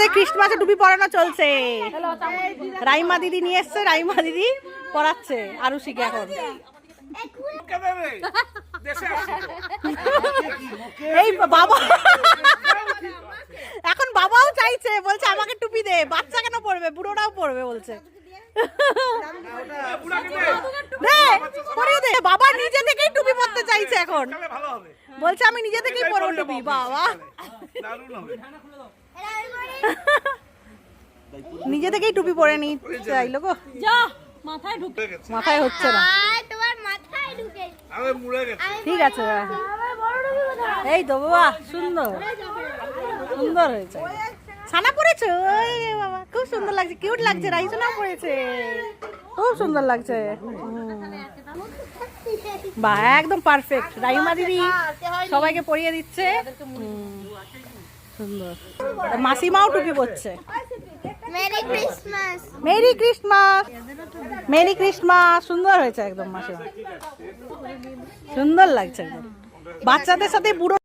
আমাদের ক্রিসমাসে টুপি পরানো চলছে। রাইমা দিদি নিয়ে এসছে, রাইমা দিদি পরাচ্ছে আরুষিকে এখন। এই বাবা এখন বাবাও চাইছে, বলছে আমাকে টুপি দে। বাচ্চা কেন পড়বে, বুড়োটাও পড়বে বলছে। বাবা নিজে থেকেই টুপি পরতে চাইছে এখন, বলছে আমি নিজে থেকেই পরবো টুপি। বাবা নিজে থেকেই টুপি পরে নি চাইলো গো। মাথায় হচ্ছে না, ঠিক আছে এই তো বাবা। সুন্দর সুন্দর হয়েছে। ছানা পড়েছে, বাবা খুব সুন্দর লাগছে, কিউট লাগছে। রাইসোনা পড়েছে, খুব সুন্দর লাগছে। বাহ একদম পারফেক্ট। রাইমা দিদি সবাইকে পরিয়ে দিচ্ছে, সুন্দর। মাসিমাও টুপি পরছে। Merry Christmas, merry Christmas, merry Christmas. সুন্দর হয়েছে একদম মাসিমা, সুন্দর লাগছে একদম। বাচ্চাদের সাথে বুড়ো